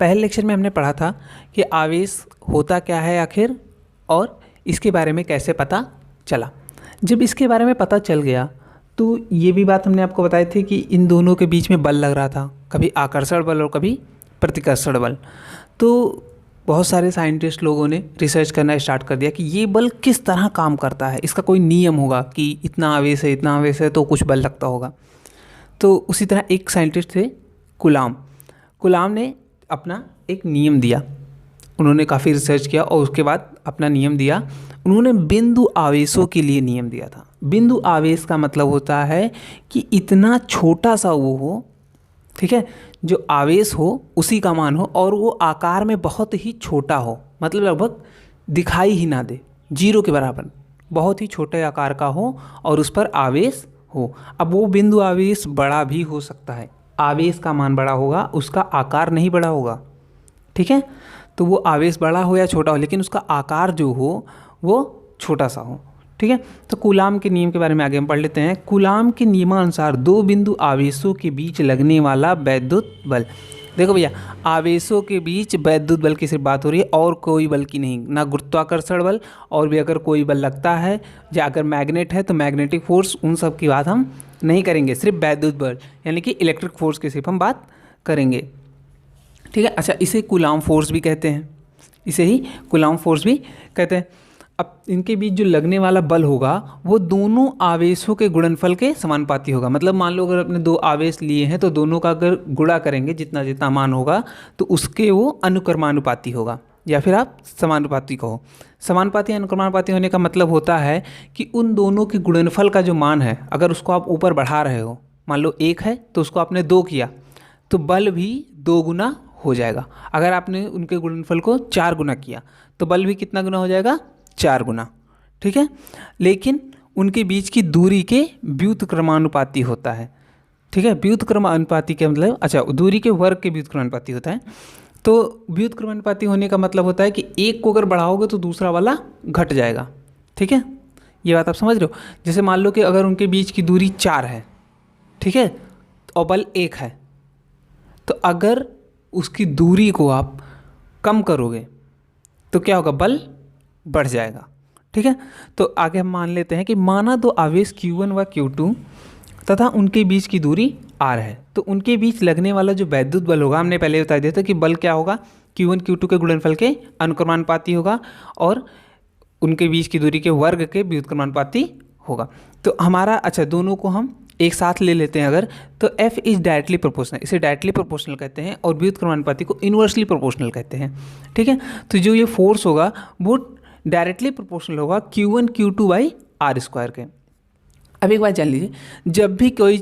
पहले लेक्चर में हमने पढ़ा था कि आवेश होता क्या है आखिर और इसके बारे में कैसे पता चला। जब इसके बारे में पता चल गया तो ये भी बात हमने आपको बताई थी कि इन दोनों के बीच में बल लग रहा था, कभी आकर्षण बल और कभी प्रतिकर्षण बल। तो बहुत सारे साइंटिस्ट लोगों ने रिसर्च करना स्टार्ट कर दिया कि ये बल किस तरह काम करता है, इसका कोई नियम होगा कि इतना आवेश है तो कुछ बल लगता होगा। तो उसी तरह एक साइंटिस्ट थे कुलाम ने अपना एक नियम दिया। उन्होंने काफ़ी रिसर्च किया और उसके बाद अपना नियम दिया। उन्होंने बिंदु आवेशों के लिए नियम दिया था। बिंदु आवेश का मतलब होता है कि इतना छोटा सा वो हो, ठीक है, जो आवेश हो उसी का मान हो और वो आकार में बहुत ही छोटा हो, मतलब लगभग दिखाई ही ना दे, जीरो के बराबर, बहुत ही छोटे आकार का हो और उस पर आवेश हो। अब वो बिंदु आवेश बड़ा भी हो सकता है, आवेश का मान बड़ा होगा, उसका आकार नहीं बड़ा होगा, ठीक है। तो वो आवेश बड़ा हो या छोटा हो लेकिन उसका आकार जो हो वो छोटा सा हो, ठीक है। तो कूलाम के नियम के बारे में आगे हम पढ़ लेते हैं। कूलाम के नियमानुसार दो बिंदु आवेशों के बीच लगने वाला वैद्युत बल, देखो भैया, आवेशों के बीच वैद्युत बल की सिर्फ बात हो रही है और कोई बल की नहीं, ना गुरुत्वाकर्षण बल, और भी अगर कोई बल लगता है या अगर मैग्नेट है तो मैग्नेटिक फोर्स, उन सब की बात हम नहीं करेंगे, सिर्फ वैद्युत बल यानी कि इलेक्ट्रिक फोर्स की सिर्फ हम बात करेंगे, ठीक है। अच्छा, इसे कूलाम फोर्स भी कहते हैं, इसे ही कूलाम फोर्स भी कहते हैं। अब इनके बीच जो लगने वाला बल होगा वो दोनों आवेशों के गुणनफल के समानुपाती होगा। मतलब मान लो अगर अपने दो आवेश लिए हैं तो दोनों का अगर गुणा करेंगे जितना जितना मान होगा तो उसके वो अनुक्रमानुपाती होगा, या फिर आप समानुपाती कहो। समानुपाती अनुक्रमानुपाती होने का मतलब होता है कि उन दोनों के गुणनफल का जो मान है अगर उसको आप ऊपर बढ़ा रहे हो, मान लो 1 है तो उसको आपने 2 किया तो बल भी 2 गुना हो जाएगा। अगर आपने उनके गुणनफल को 4 गुना किया तो बल भी कितना गुना हो जाएगा, 4 गुना, ठीक है। लेकिन उनके बीच की दूरी के व्युत्क्रमानुपाती होता है, ठीक है। व्युत्क्रमानुपाती के मतलब, अच्छा, दूरी के वर्ग के व्युत्क्रमानुपाती होता है। तो व्युत्क्रमानुपाती होने का मतलब होता है कि एक को अगर बढ़ाओगे तो दूसरा वाला घट जाएगा, ठीक है। ये बात आप समझ रहे हो। जैसे मान लो कि अगर उनके बीच की दूरी 4 है, ठीक है, और बल 1 है, तो अगर उसकी दूरी को आप कम करोगे तो क्या होगा, बल बढ़ जाएगा, ठीक है। तो आगे हम मान लेते हैं कि माना दो आवेश Q1 व Q2 तथा उनके बीच की दूरी R है, तो उनके बीच लगने वाला जो वैद्युत बल होगा, हमने पहले बता दिया था कि बल क्या होगा, Q1 Q2 के गुणनफल के अनुक्रमानुपाती होगा और उनके बीच की दूरी के वर्ग के व्युत्क्रमानुपाती होगा। तो हमारा, अच्छा, दोनों को हम एक साथ ले लेते हैं अगर, तो F इज डायरेक्टली प्रोपोर्शनल, इसे डायरेक्टली प्रोपोर्शनल कहते हैं और व्युत्क्रमानुपाती को इन्वर्सली प्रोपोर्शनल कहते हैं, ठीक है। तो जो ये फोर्स होगा वो डायरेक्टली प्रोपोर्शनल होगा Q1 Q2 by R square के। अब एक बात जान लीजिए, जब भी कोई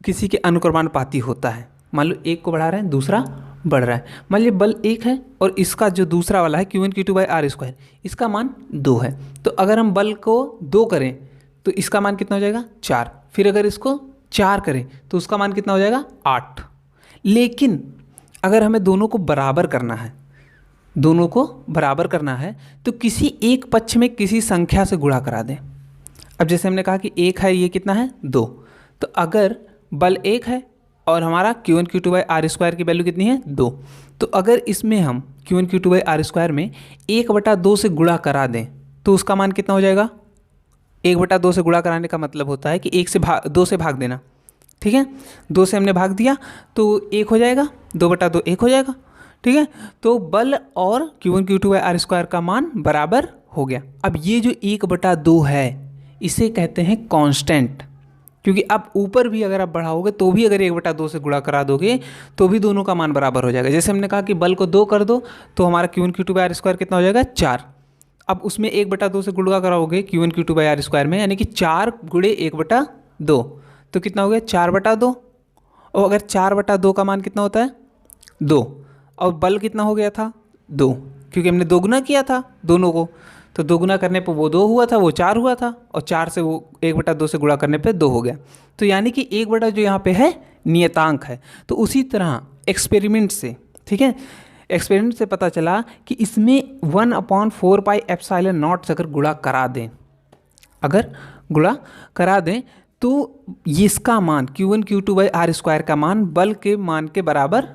किसी के अनुक्रमानुपाती होता है, मान लो एक को बढ़ा रहे हैं दूसरा बढ़ रहा है, मान लीजिए बल 1 है और इसका जो दूसरा वाला है Q1 Q2 by R square, इसका मान 2 है, तो अगर हम बल को 2 करें तो इसका मान कितना हो जाएगा, 4, फिर अगर इसको 4 करें तो उसका मान कितना हो जाएगा, 8। लेकिन अगर हमें दोनों को बराबर करना है, दोनों को बराबर करना है तो किसी एक पक्ष में किसी संख्या से गुणा करा दें। अब जैसे हमने कहा कि 1 है, ये कितना है, 2, तो अगर बल 1 है और हमारा Q1 Q2 by R square की वैल्यू कितनी है, 2, तो अगर इसमें हम Q1 Q2 by R square में 1/2 से गुणा करा दें तो उसका मान कितना हो जाएगा। 1/2 से गुणा कराने का मतलब होता है कि 2 से भाग देना, ठीक है। 2 से हमने भाग दिया तो 1 हो जाएगा, 2/2 1 हो जाएगा, ठीक है। तो बल और Q1 Q2 by R square का मान बराबर हो गया। अब ये जो 1/2 है इसे कहते हैं कांस्टेंट, क्योंकि अब ऊपर भी अगर आप बढ़ाओगे तो भी अगर 1/2 से गुणा करा दोगे तो भी दोनों का मान बराबर हो जाएगा। जैसे हमने कहा कि बल को 2 कर दो तो हमारा Q1 Q2 by R square कितना हो जाएगा, 4। अब उसमें 1/2 से गुणा कराओगे Q1 Q2 by R square में, यानी कि 4 गुणे 1/2 तो कितना हो गया, 4/2। और अगर 4/2 का मान कितना होता है, 2, और बल कितना हो गया था, 2, क्योंकि हमने 2 गुना किया था दोनों को, तो 2 गुना करने पर वो 2 हुआ था, वो 4 हुआ था, और 4 से वो 1/2 से गुणा करने पे 2 हो गया। तो यानी कि 1/, जो यहाँ पे है नियतांक है। तो उसी तरह एक्सपेरिमेंट से, ठीक है, एक्सपेरिमेंट से पता चला कि इसमें 1/4 पाई एप्सिलॉन नॉट अगर गुणा करा दें, अगर गुणा करा दें तो इसका मान Q1 Q2 by R square का मान बल के मान के बराबर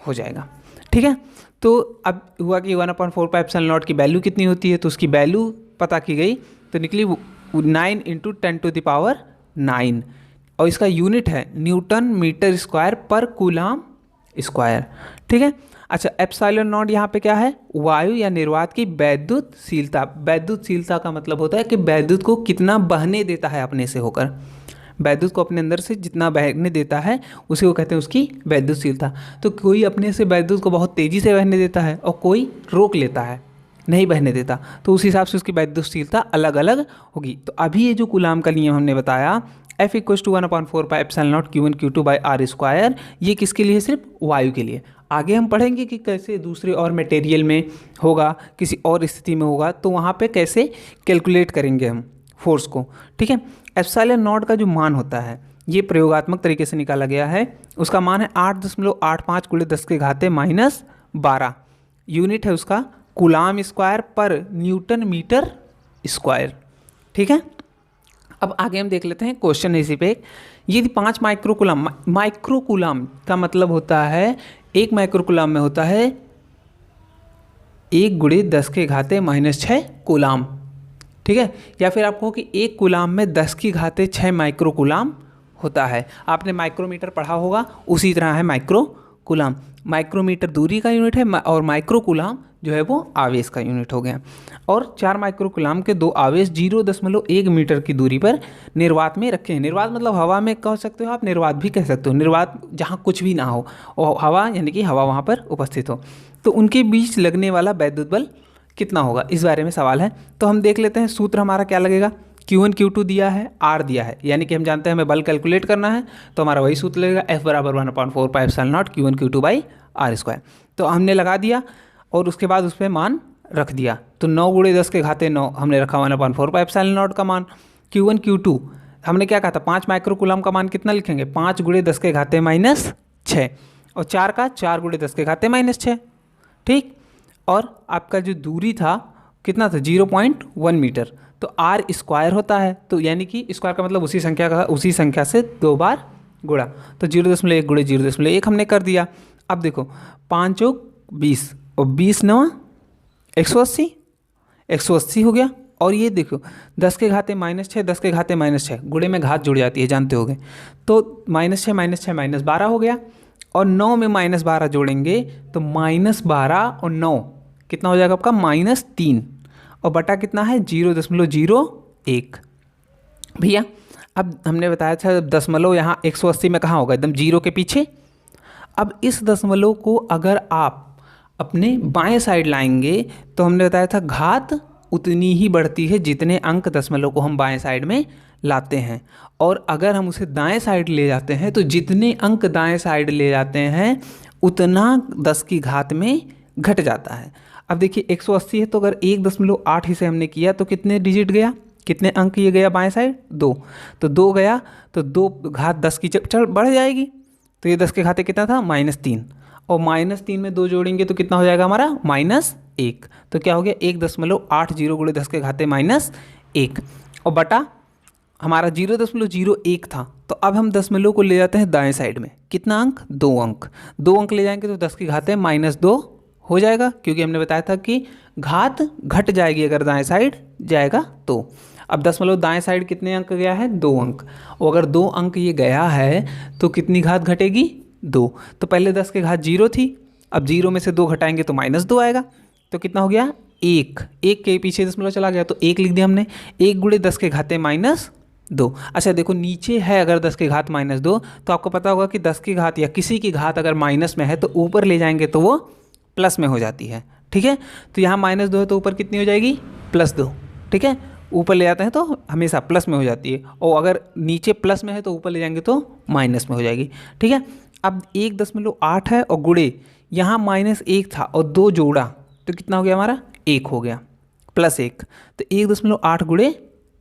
हो जाएगा, ठीक ठीक है। तो अब हुआ कि 1/4πε0 की वैल्यू कितनी होती है, तो उसकी वैल्यू पता की गई तो निकली 9 × 10⁹ और इसका यूनिट है न्यूटन मीटर स्क्वायर पर कूलाम स्क्वायर। ठीक है। अच्छा, ε0 यहाँ पे क्या है, वायु या निर्वात की वैद्युतशीलता। वैद्युतशीलता का मतलब होता है कि वैद्युत को कितना बहने देता है अपने से होकर, वैद्युत को अपने अंदर से जितना बहने देता है उसी को कहते हैं उसकी वैद्युतशीलता। तो कोई अपने से वैद्युत को बहुत तेज़ी से बहने देता है और कोई रोक लेता है, नहीं बहने देता, तो उस हिसाब से उसकी वैद्युतशीलता अलग अलग होगी। तो अभी ये जो कूलाम का नियम हमने बताया F = 1/4πε0 Q1 Q2/r², ये किसके लिए, सिर्फ वायु के लिए। आगे हम पढ़ेंगे कि कैसे दूसरे और मटेरियल में होगा, किसी और स्थिति में होगा, तो वहाँ पे कैसे कैलकुलेट करेंगे हम फोर्स को। ठीक है। ε0 का जो मान होता है ये प्रयोगात्मक तरीके से निकाला गया है, उसका मान है 8.85 × 10⁻⁻12। यूनिट है उसका कूलाम स्क्वायर पर न्यूटन मीटर स्क्वायर। ठीक है। अब आगे हम देख लेते हैं क्वेश्चन है इसी पे। यदि 5 माइक्रोकूलाम, माइक्रोकूलाम का मतलब होता है 1 माइक्रोकूलाम में होता है 1 × 10⁻⁻6 कूलाम। ठीक है। या फिर आप कहो कि 1 कूलाम में 10⁻6 माइक्रोकूलाम होता है। आपने माइक्रोमीटर पढ़ा होगा, उसी तरह है माइक्रोकूलाम। माइक्रोमीटर दूरी का यूनिट है और माइक्रोकूलाम जो है वो आवेश का यूनिट हो गया। और 4 माइक्रोकूलाम के 2 आवेश 0.1 मीटर की दूरी पर निर्वात में रखे हैं। निर्वात मतलब हवा में कह सकते हो आप, निर्वात भी कह सकते हो, निर्वात जहाँ कुछ भी ना हो और हवा यानी कि हवा वहाँ पर उपस्थित हो, तो उनके बीच लगने वाला वैद्युत बल कितना होगा, इस बारे में सवाल है। तो हम देख लेते हैं सूत्र हमारा क्या लगेगा। Q1 Q2 दिया है, R दिया है, यानी कि हम जानते हैं हमें बल कैलकुलेट करना है, तो हमारा वही सूत्र लगेगा F = 1/4πε0 Q1 Q2/r²। तो हमने लगा दिया और उसके बाद उस पर मान रख दिया, तो 9 × 10⁻9 हमने रखा 1/4πε0 का मान। Q1 Q2 हमने क्या कहा था, 5 माइक्रोकूलाम का मान कितना लिखेंगे, 5 × 10⁻6 और 4 का 4 × 10⁻6। ठीक। और आपका जो दूरी था कितना था, 0.1 मीटर, तो r² होता है, तो यानी कि स्क्वायर का मतलब उसी संख्या से 2 बार गुणा, तो 0.1 × 0.1 हमने कर दिया। अब देखो 5 × 20 और 20 × 9 180 हो गया। और ये देखो 10⁻6 10⁻6 गुणे में घात जुड़ जाती है, जानते होगे, तो -6 -12 हो गया। और 9 में -12 जोड़ेंगे तो -12 और 9 कितना हो जाएगा आपका, -3 और बटा कितना है 0.01। भैया अब हमने बताया था दशमलव यहाँ 180 में कहाँ होगा, एकदम 0 के पीछे। अब इस दशमलव को अगर आप अपने बाएं साइड लाएंगे तो हमने बताया था घात उतनी ही बढ़ती है जितने अंक दशमलव को हम बाएं साइड में लाते हैं, और अगर हम उसे दाएं साइड ले जाते हैं तो जितने अंक दाएं साइड ले जाते हैं उतना 10 की घात में घट जाता है। अब देखिए 180 है, तो अगर 1.8 से हमने किया तो कितने डिजिट गया, कितने अंक ये गया बाएं साइड, 2, तो 2 गया, तो 2 घात 10 की चल बढ़ जाएगी, तो ये 10 के घाते कितना था -3, और -3 में 2 जोड़ेंगे तो कितना हो जाएगा हमारा -1, तो क्या हो गया 1.80 × 10⁻⁻1 और बटा हमारा 0.01 था। तो अब हम दशमलव को ले जाते हैं दाएं साइड में, कितना अंक, 2 अंक, 2 अंक ले जाएंगे तो 10 की घाते -2 हो जाएगा, क्योंकि हमने बताया था कि घात घट जाएगी अगर दाएं साइड जाएगा तो। अब दशमलव दाएं साइड कितने अंक गया है, 2 अंक, और अगर 2 अंक ये गया है तो कितनी घात घटेगी, 2। तो पहले 10 की घात 0 थी, अब 0 में से 2 घटाएंगे तो -2 आएगा, तो कितना हो गया 1, 1 के पीछे दशमलव चला गया तो 1 लिख दिया हमने, 1 × 10 के घाते -2। अच्छा देखो नीचे है अगर 10 की घात -2, तो आपको पता होगा कि 10 की घात या किसी की घात अगर माइनस में है तो ऊपर ले जाएंगे तो वो प्लस में हो जाती है। ठीक है। तो यहाँ -2 है तो ऊपर कितनी हो जाएगी, +2। ठीक है। ऊपर ले जाते हैं तो हमेशा प्लस में हो जाती है, और अगर नीचे प्लस में है तो ऊपर ले जाएंगे तो माइनस में हो जाएगी। ठीक है। अब 1.8 है और गुणे यहाँ -1 था और 2 जोड़ा तो कितना हो गया हमारा, 1 हो गया, +1, तो 1.8 ×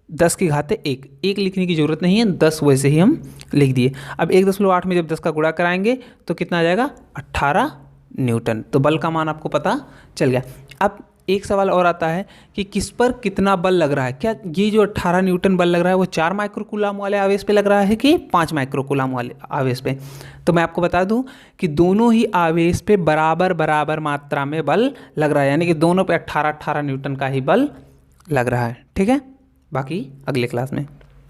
10 की घाते 1 लिखने की ज़रूरत नहीं है, 10 वैसे ही हम लिख दिए। अब 1.8 में जब 10 का गुणा कराएंगे तो कितना आ जाएगा 18 न्यूटन। तो बल का मान आपको पता चल गया। अब एक सवाल और आता है कि किस पर कितना बल लग रहा है। क्या ये जो 18 न्यूटन बल लग रहा है वो 4 माइक्रोकूलम वाले आवेश पे लग रहा है कि 5 माइक्रोकूलम वाले आवेश पे। तो मैं आपको बता दूं कि दोनों ही आवेश पे बराबर बराबर मात्रा में बल लग रहा है, यानी कि दोनों पे 18 18 न्यूटन का ही बल लग रहा है। ठीक है, बाकी अगले क्लास में।